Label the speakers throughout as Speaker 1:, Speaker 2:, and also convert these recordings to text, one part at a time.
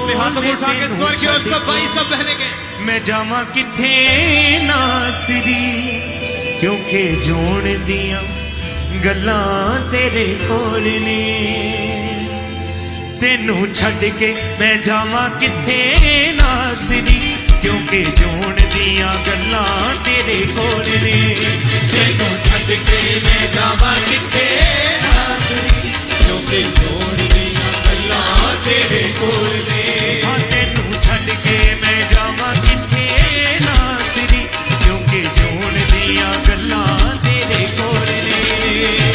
Speaker 1: अपने हाथों को उठा के स्वर की ओर सब भाई सब बहने के
Speaker 2: मैं जावा किथे नासरी क्योंकि जोण दियां गल्लां तेरे कोल ने तेनू छड़ के मैं जावा किथे नासरी क्योंकि जोण दियां गल्लां तेरे कोल ने
Speaker 1: तेनू छड़ के मैं जावा किथे नासरी क्योंकि जोण दियां गल्लां तेरे कोल ने
Speaker 2: तेनू छड़ के मैं जावा किथे नासरी क्योंकि जोण दियां गल्लां तेरे कोल ने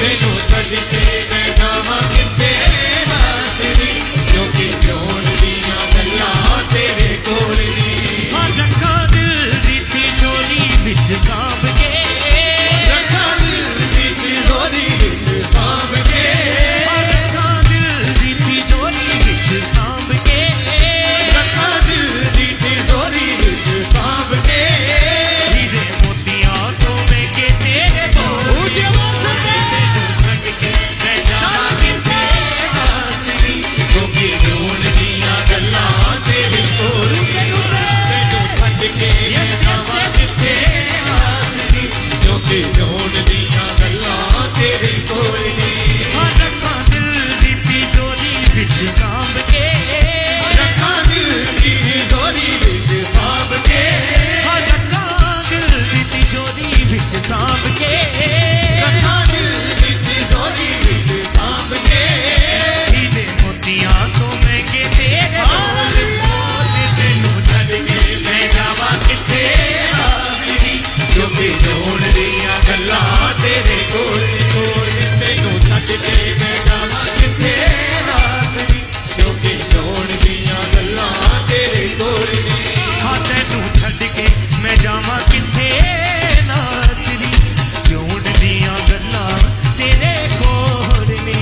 Speaker 1: तेनू छड़ के मैं जावा किथे नासरी क्योंकि जोण दियां गल्लां तेरे कोल ने
Speaker 2: रखा दिल दी तिजोरी विच सांभ के
Speaker 1: रखा दिल दी तिजोरी विच सांभ के
Speaker 2: रखा दिल दी तिजोरी विच सांभ के
Speaker 1: रखा दिल दी तिजोरी विच सांभ के
Speaker 2: हीरे मोतियां तो मैं के तेरे बोल मैं जावा किथे नासरी
Speaker 1: क्योंकि जोण दियां गल्लां तेरे कोल तेनू छड्ड के मैं जावा किथे नासरी क्योंकि जोण दियां गल्लां तेरे कोल ने
Speaker 2: रखा दिल दी तिजोरी विच सांभ के
Speaker 1: रखा दिल दी तिजोरी विच सांभ के
Speaker 2: रखा दिल दी तिजोरी विच सांभ के
Speaker 1: रखा दिल दी तिजोरी विच सांभ के
Speaker 2: हीरे मोतियां तो मैं के तेरे बोल तेनू छड्ड के मैं जावा किथे
Speaker 1: नासरी क्योंकि जोण दियां गल्लां तेरे कोल तेनू छड्ड के मैं जावा किथे नासरी क्योंकि जोण दियां गल्लां तेरे कोल ने
Speaker 2: हाँ तेनू छड्ड के मैं जावा किथे नासरी जोण दियां गल्लां तेरे कोल ने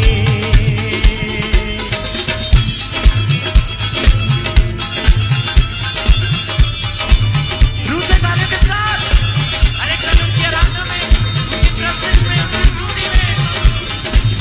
Speaker 2: रूठे ताले के साथ अरे कलम की रातों में प्रकृति में रूठी में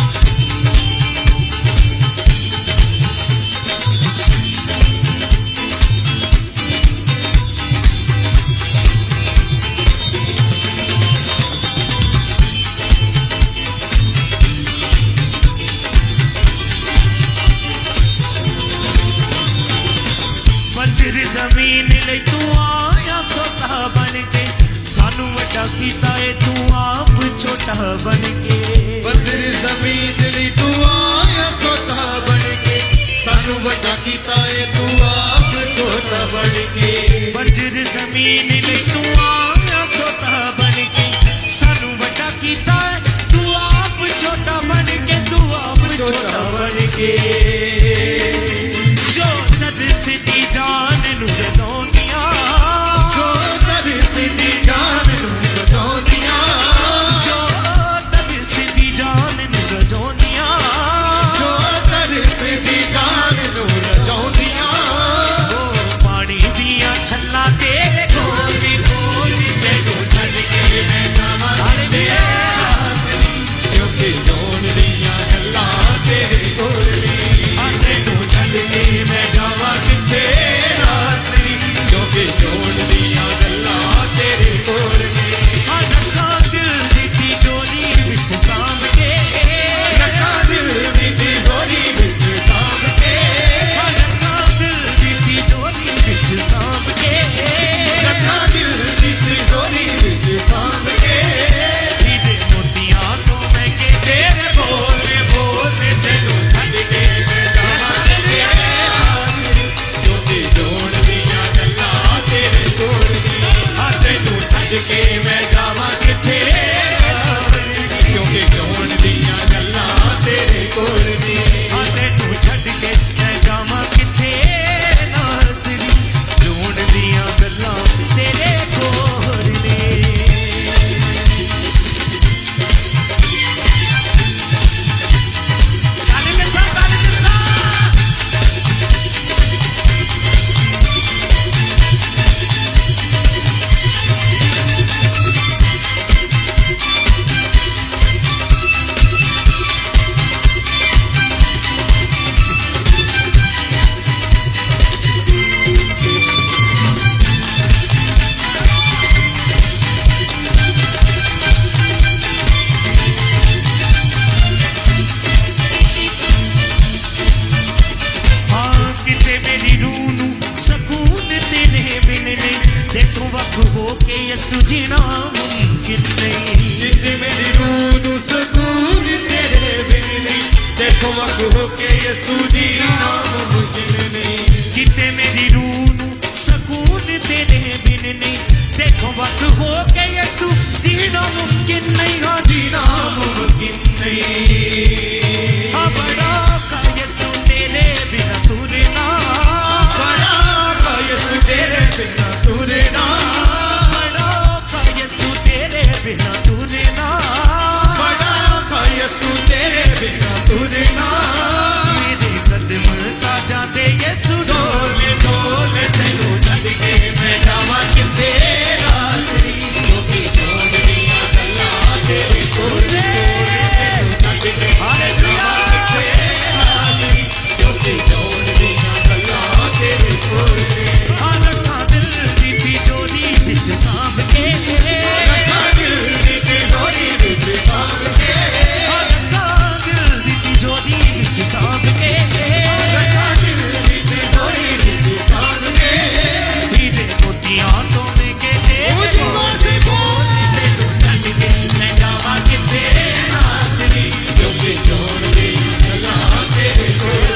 Speaker 2: बंजर जमीन ले तू आया सोता बन के सानू वड्डा कीता है तू आप छोटा बन के
Speaker 1: बंजर जमीन ਲਈ तू आया छोटा बन के सानू वड्डा कीता है तू आप छोटा बन के
Speaker 2: बंजर जमीन ले तू आया सोता बन के सानू वड्डा कीता है तू आप छोटा बन के तू आप छोटा बन के जो नद सिद्धि जान नू रदौंदियां
Speaker 1: जो दर सिद्धि जान नू बचाउंदियां
Speaker 2: जो तद सिद्धि जान नू रदौंदियां
Speaker 1: जो दर सिद्धि जान नू बचाउंदियां
Speaker 2: ओ पानी दिया छल्ला तेरे कोल
Speaker 1: तेनू छड्ड के मैं जावा किथे नासरी क्योंकि जोण दियां गल्लां तेरे कोल ने
Speaker 2: किते मेरी रूह नू सकून तेरे बिन नहीं, देखो वक्त हो के यसु जीना मुमकिन नहीं।
Speaker 1: किते मेरी रूह नू सकून तेरे बिन नहीं, देखो वक्त हो के यसु जीना मुमकिन नहीं।
Speaker 2: किते मेरी रूह नू सकून तेरे बिन नहीं, देखो वक्त हो के यसु जीना मुमकिन नहीं। हाँ
Speaker 1: जीना मुमकिन नहीं।
Speaker 2: हाँ बड़ा का यसु तेरे बिना तुरना,
Speaker 1: बड़ा का यसु तेरे बिना तुरना,
Speaker 2: बड़ा का यसु तेरे बिना तुरना,
Speaker 1: बड़ा का यसु तेरे बिना तुरना।
Speaker 2: मेरे कदम का जाते यसु
Speaker 1: डोले डोले तेनू छड्ड के मैं जावां किथे रात्रि, क्योंकि छोड़ दियां गल्लां तेरे कोल कोल, तेनू छड्ड के मैं जावां किथे रात्रि, क्योंकि छोड़ दियां गल्लां तेरे कोल।
Speaker 2: हाँ रखा दिल दी तिजोरी विच सांभ के,
Speaker 1: रखा दिल दी तिजोरी विच सांभ के,
Speaker 2: हाँ रखा दिल दी तिजोरी विच सांभ के,
Speaker 1: रखा दिल दी तिजोरी विच सांभ के।
Speaker 2: हीरे मोतियां तो मैं के तेरे बोल बोल, तेनू छड्ड के मैं जावां किथे
Speaker 1: रात्रि, क्योंकि छोड़ दियां गल्लां तेरे कोल,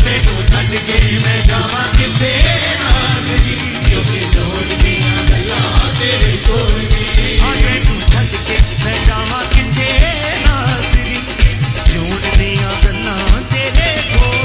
Speaker 1: तेनू छड्ड के मैं जावां किथे रात्रि, क्योंकि छोड़ दियां गल्लां तेरे कोल।
Speaker 2: हाँ तैनू छड्ड के मैं जावां किथे नाज़री, छोड़ दियां गल्लां तेरे कोल।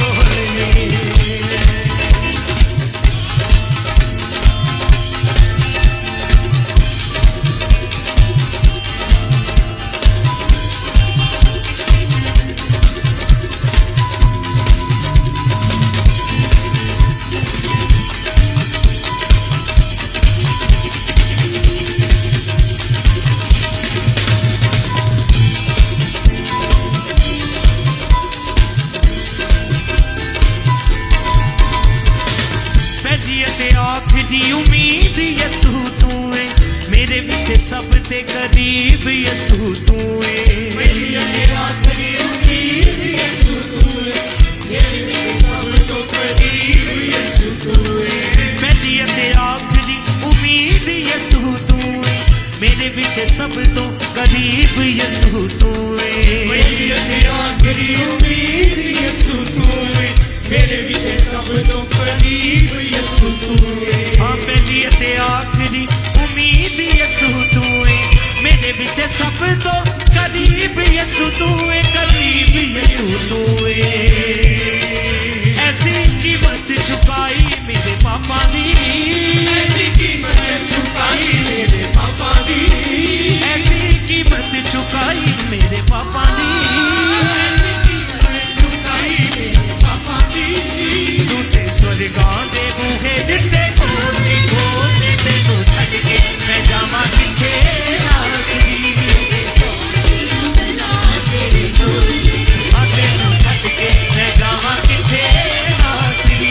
Speaker 2: पहली ते आखिरी उम्मीद यसू तू है, मेरे विच सब ते करीब यसू तू है।
Speaker 1: मेरी ये आखिरी उम्मीद यीशु तू है, मेरे विच सब तो करीब यीशु तू है।
Speaker 2: पहली ते आखिरी उम्मीद यसू तू है, मेरे विच सब तो करीब यसू तू है।
Speaker 1: मेरी ये आखिरी उम्मीद यीशु तू है, मेरे विच सब तो करीब यीशु तू है।
Speaker 2: हाँ पहली ते आखिरी उम्मीद यसू तू है, मेरे विच सब तो करीब यसू तू है, करीब यसू तू है। ऐसी कीमत चुकाई मेरे पापा दी,
Speaker 1: ऐसी कीमत चुकाई मेरे पापा दी,
Speaker 2: ऐसी कीमत चुकाई मेरे पापा दी।
Speaker 1: चुकाई मेरे पापा दी।
Speaker 2: झूठे स्वर्गां दे बूहे दिते खोले खोले, तेनू छड्ड के मैं जावां किथे नाज़री, हाँ तेनू छड्ड के मैं जावां किथे नाज़री।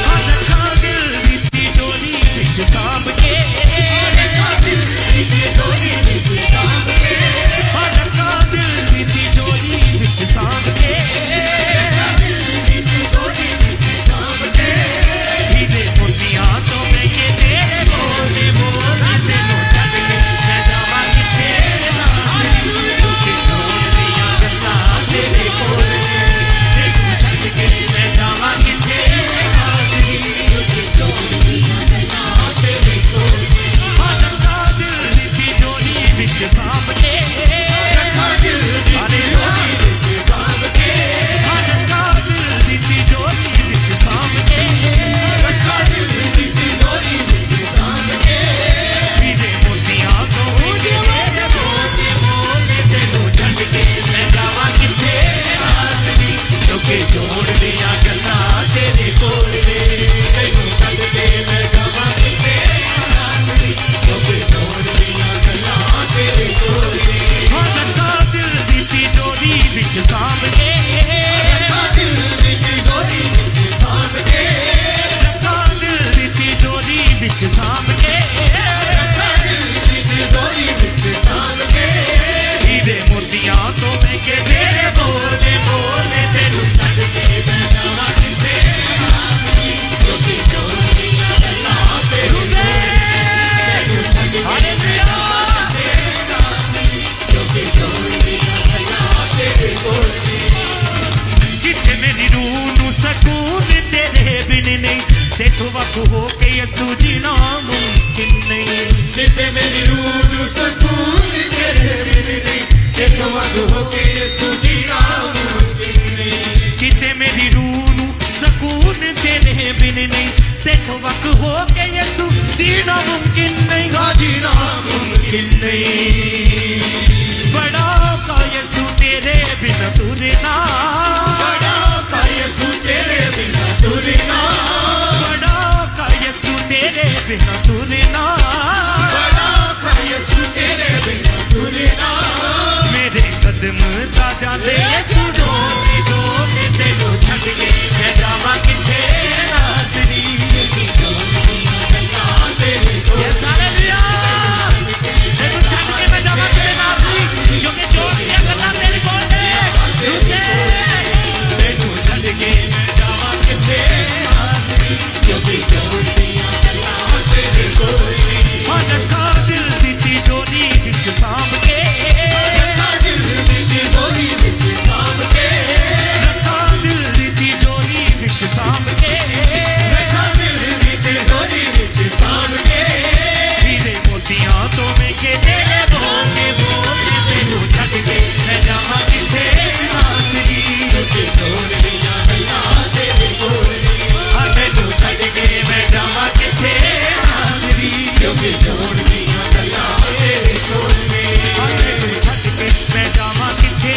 Speaker 2: हाँ रखा दिल दी तिजोरी विच सांभ के, हाँ रखा दिल दी तिजोरी विच सांभ के, हीरे मोतियां तो मैं के तेरे बोले बोल, तेनू छड्ड के मैं जावां किथे नाज़री, क्योंकि छोड़ दियां गल्लां तेरे कोल, तेनू छड्ड के मैं जावां किथे नाज़री, क्योंकि छोड़ दियां गल्लां तेरे कोल। हाँ रखा दिल दी तिजोरी विच सांभ के,
Speaker 1: रखा दिल दी तिजोरी विच सांभ के,
Speaker 2: हाँ रखा दिल दी तिजोरी विच सांभ के,
Speaker 1: रखा दिल दी तिजोरी विच सांभ के।
Speaker 2: हीरे मोतियां तो तेरे बोले बोले, तेनू छड्ड के मैं जावां किथे नाज़री, क्योंकि छोड़ दियां गल्लां तेरे कोल,
Speaker 1: तेनू छड्ड के मैं जावां किथे नाज़री, क्योंकि छोड़ दियां गल्लां तेरे कोल।
Speaker 2: हाँ रखा दिल दी तिजोरी विच सांभ के,
Speaker 1: रखा दिल दी तिजोरी विच सांभ के,
Speaker 2: रखा दिल दी तिजोरी विच सांभ के,
Speaker 1: रखा दिल दी तिजोरी विच सांभ के।
Speaker 2: हीरे मोतियां तो मैं के तेरे बोले बोले, बिन नहीं, तेथों वख हो के यसू जीना मुमकिन नहीं।
Speaker 1: जिते मेरी रूह नूं सकून तेरे बिन नहीं, तेथों वख हो के यसू जीना मुमकिन नहीं।
Speaker 2: किते मेरी रूह नूं सकून तेरे बिन नहीं, तेथों वख हो के यसू जीना मुमकिन नहीं।
Speaker 1: हाँ जीना मुमकिन नहीं।
Speaker 2: बड़ा का यसू तेरे बिन तुरना,
Speaker 1: बड़ा का यसू तेरे बिना तुरना,
Speaker 2: बड़ा का यसू तेरे बिन तुरना,
Speaker 1: बड़ा का यसू तेरे बिना तुरना।
Speaker 2: मेरे कदम ता जाते यसू डोले डोले तेनू छड्ड के मैं जावां किथे नासरी। ये सारे लिया तेनू छड्ड के मैं जावां किथे नासरी, क्योंकि जो दियां गल्लां तेरे कोल ने रुके।
Speaker 1: तेनू छड्ड के मैं जावां किथे नासरी, क्योंकि जोड़ दियां गल्लां तेरे कोल ने।
Speaker 2: मन का दिल दी तिजोरी विच सांभ के,
Speaker 1: रखा दिल दी तिजोरी विच सांभ के,
Speaker 2: रखा दिल दी तिजोरी विच सांभ के,
Speaker 1: रखा दिल दी तिजोरी विच सांभ के।
Speaker 2: हीरे मोतियां तो महंगे तेरे बोले बोले, तेनू छड्ड के मैं जावां किथे नासरी।
Speaker 1: क्योंकि जोड़ दियां गल्लां तेरे कोल ने।
Speaker 2: हाँ तेनू छड्ड के मैं जावां किथे नासरी,
Speaker 1: क्योंकि जोड़ दियां गल्लां तेरे कोल ने।
Speaker 2: हाँ तेनू छड्ड के मैं जावां किथे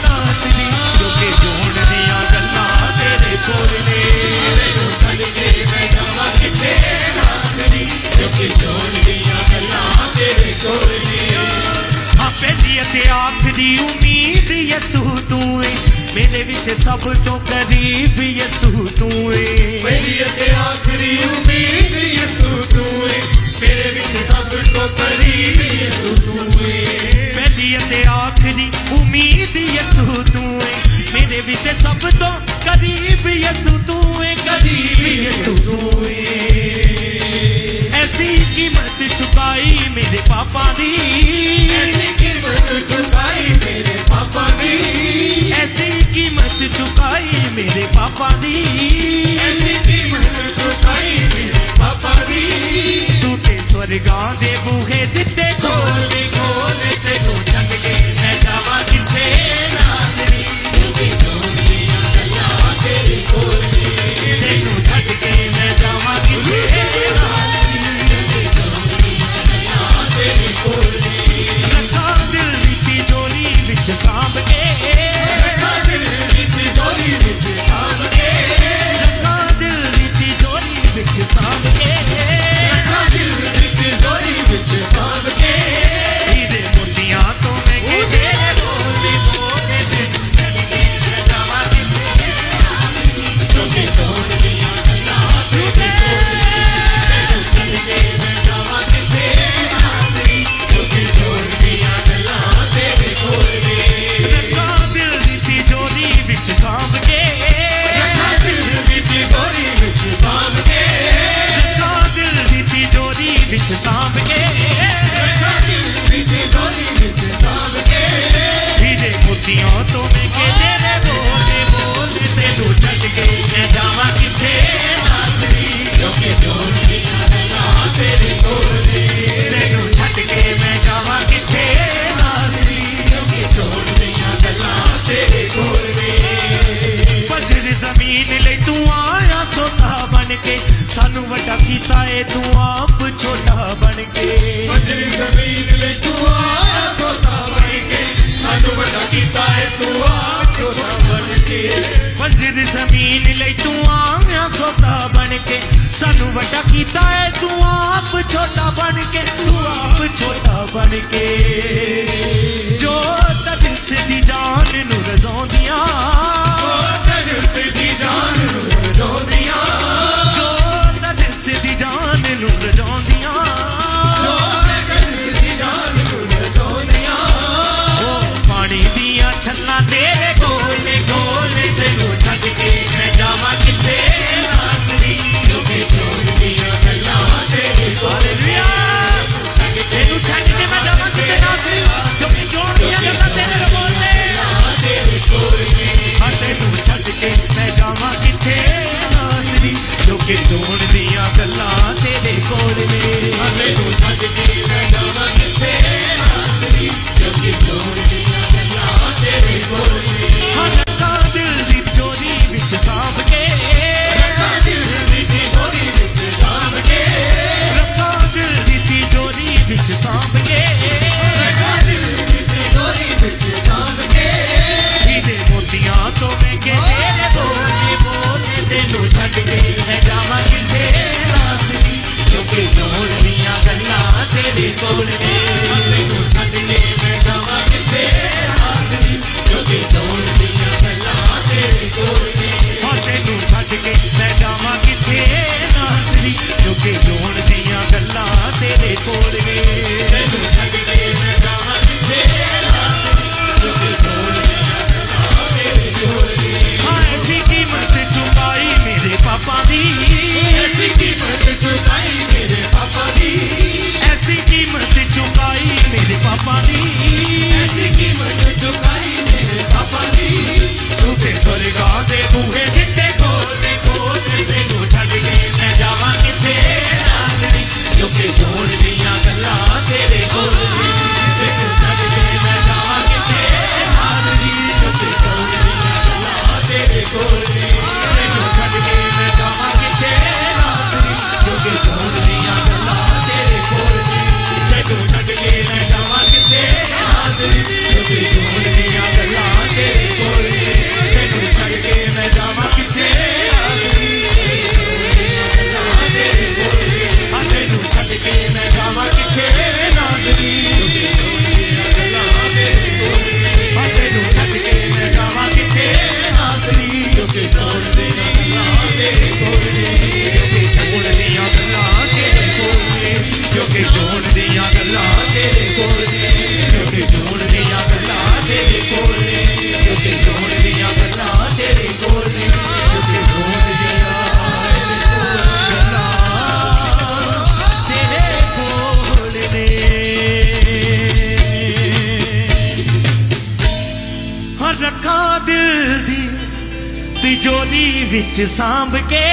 Speaker 2: नासरी, क्योंकि जोड़ दियां गल्लां तेरे कोल ने।
Speaker 1: तेनू छड्ड के मैं जावां किथे नासरी, क्योंकि जोड़ दियां गल्लां तेरे कोल ने।
Speaker 2: हाँ पहली ते आखरी उम्मीद यसू तू है, मेरे विच सब तो करीब यसू तू है।
Speaker 1: पहली ते आखरी उम्मीद यसू तू है, मेरे विच सब तो करीब यसू तू है।
Speaker 2: पहली ते आखरी उम्मीद यसू तू है, मेरे विच सब तो करीब यसू तू है, करीब यसू तू है। ऐसी कीमत चुकाई मेरे पापा दी,
Speaker 1: ऐसी कीमत चुकाई मेरे पापा दी,
Speaker 2: ऐसी कीमत चुकाई मेरे पापा दी,
Speaker 1: ऐसी कीमत चुकाई मेरे पापा दी।
Speaker 2: टूटे स्वर्गां दे बूहे दिते खोले खोले, तेनू छड्ड के मैं जावां किथे नासरी।
Speaker 1: क्योंकि जोड़ दियां गल्लां तेरे कोल ने।
Speaker 2: तेनू छड्ड के मैं जावां किथे नासरी।
Speaker 1: तेरे कोल ने।
Speaker 2: रखा दिल दी तिजोरी विच सांभ के,
Speaker 1: रखा दिल दी तिजोरी विच सांभ के,
Speaker 2: रखा दिल दी तिजोरी विच सांभ के,
Speaker 1: रखा दिल दी तिजोरी विच सांभ के।
Speaker 2: हीरे मोतियां तो महंगे तेरे बोले बोले, तेनू छड्ड के मैं जावां किथे नासरी।
Speaker 1: क्योंकि जोड़ दियां गल्लां तेरे कोल ने। तेनू छड्ड के मैं जावां किथे नासरी, क्योंकि जोड़ दियां गल्लां तेरे कोल ने।
Speaker 2: रखा दिल दी तिजोरी विच सांभ के,
Speaker 1: रखा दिल दी तिजोरी विच सांभ के,
Speaker 2: रखा दिल दी तिजोरी विच सांभ के,
Speaker 1: रखा दिल दी तिजोरी विच सांभ के।
Speaker 2: हीरे मोतियां तो महंगे तेरे बोले बोले, तेनू छड्ड के मैं जावां किथे नासरी।
Speaker 1: क्योंकि जोड़ दियां गल्लां तेरे कोल ने।
Speaker 2: तेनू छड्ड के मैं जावां किथे नासरी।
Speaker 1: क्योंकि जोड़ दियां गल्लां तेरे कोल ने।
Speaker 2: बंजर जमीन ले तू आया सोता बन के, सानू वड्डा कीता है तू आप छोटा बन के।
Speaker 1: बंजर ज़मीन ले तू आया सोता बन के, सानू बड़ा कीता है तू आप छोटा बन के।
Speaker 2: बंजर जमीन ले तू आया सोता बन के, सानू वड्डा कीता है तू आप छोटा बन के, तू आप छोटा बन के। जो तजस दी जान नू रज़ाउंदियां,
Speaker 1: ओ तजस दी जान नू रज़ाउंदियां,
Speaker 2: जो तजस दी जान नू रज़ाउंदियां,
Speaker 1: ओ तजस दी जान नू रज़ाउंदियां।
Speaker 2: ओ पानी दियां छन्नां तेरे गोले गोले, तेनू छड्ड के मैं जावां किथे नासरी।
Speaker 1: क्योंकि जोड़ दियां गल्लां तेरे कोल ने।
Speaker 2: हालेलुया। तेनू छड्ड के मैं जावां किथे नासरी, क्योंकि जोड़ दियां गल्लां तेरे बोल ने।
Speaker 1: तेरे कोल ने।
Speaker 2: हाँ तेनू छड्ड के क्योंकि जोड़ दियां गल्लां तेरे कोल ने
Speaker 1: तैनू छड्ड के मैं जावां किथे नाज़री क्योंकि जोड़ दियां गल्लां तेरे कोल ने
Speaker 2: और तैनू छड्ड के मैं जावां किथे नाज़री क्योंकि जोड़ दियां गल्लां तेरे कोल ने
Speaker 1: तैनू छड्ड के मैं जावां किथे नाज़री क्योंकि जोड़ दियां गल्लां तेरे कोल ने
Speaker 2: हाँ ऐसी कीमत चुकाई मेरे पापा दी
Speaker 1: ऐसी कीमत चुकाई मेरे पापा दी
Speaker 2: ऐसी कीमत चुकाई मेरे पापा दी
Speaker 1: ऐसी कीमत चुकाई मेरे पापा दी
Speaker 2: तू ते स्वर्गां दे बूहे दिते खोलने खोलने तैनू छड्ड के मैं जावां किथे नाज़री
Speaker 1: क्योंकि जोड़ दियां गल्लां तेरे कोल ने तैनू छड्ड के मैं जावां किथे नाज़री क्योंकि जोड़ दियां गल्लां तेरे कोल ने
Speaker 2: तैनू छड्ड के मैं जावां किथे नाज़री
Speaker 1: क्योंकि जोड़ दियां गल्लां तेरे कोल ने तैनू छड्ड के मैं जावां किथे नाज़री क्योंकि जोड़ दियां गल्लां तेरे कोल ने तैनू छड्ड के मैं जावां किथे नाज़री
Speaker 2: हाँ तैनू छड्ड के मैं जावां किथे नाज़री
Speaker 1: क्योंकि जोड़ दियां गल्लां तेरे कोल ने
Speaker 2: हाँ तैनू छड्ड के मैं जावां किथे नाज़री
Speaker 1: क्योंकि जोड़ दियां गल्लां तेरे कोल ने
Speaker 2: जोड़ दियां गल्लां तेरे कोल ने
Speaker 1: क्योंकि जोड़ दियां गल्लां तेरे कोल ने क्योंकि जोड़ दियां गल्लां तेरे कोल ने क्योंकि जोड़ दियां गल्लां तेरे कोल ने क्योंकि जोड़ दियां
Speaker 2: गल्लां तेरे कोल ने हाँ रखा दिल दी तिजोरी विच सांभ के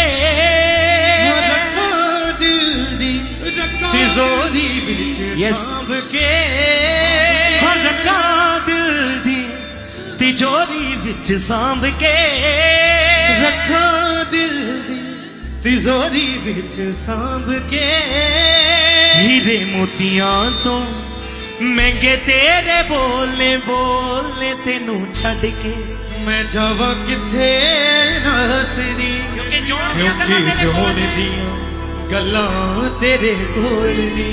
Speaker 1: तिजोरी विच
Speaker 2: Yes.
Speaker 1: सांभ के
Speaker 2: हाँ रखा दिल दी तिजोरी विच सांभ के
Speaker 1: रखा दिल दी तिजोरी विच सांभ के
Speaker 2: हीरे मोतियां तो महंगे तेरे बोलने बोलने तेनू छड़ के
Speaker 1: मैं जावां किथे नाज़री
Speaker 2: क्योंकि जोड़
Speaker 1: क्योंकि जोड़ दियां गल्लां तेरे कोल ने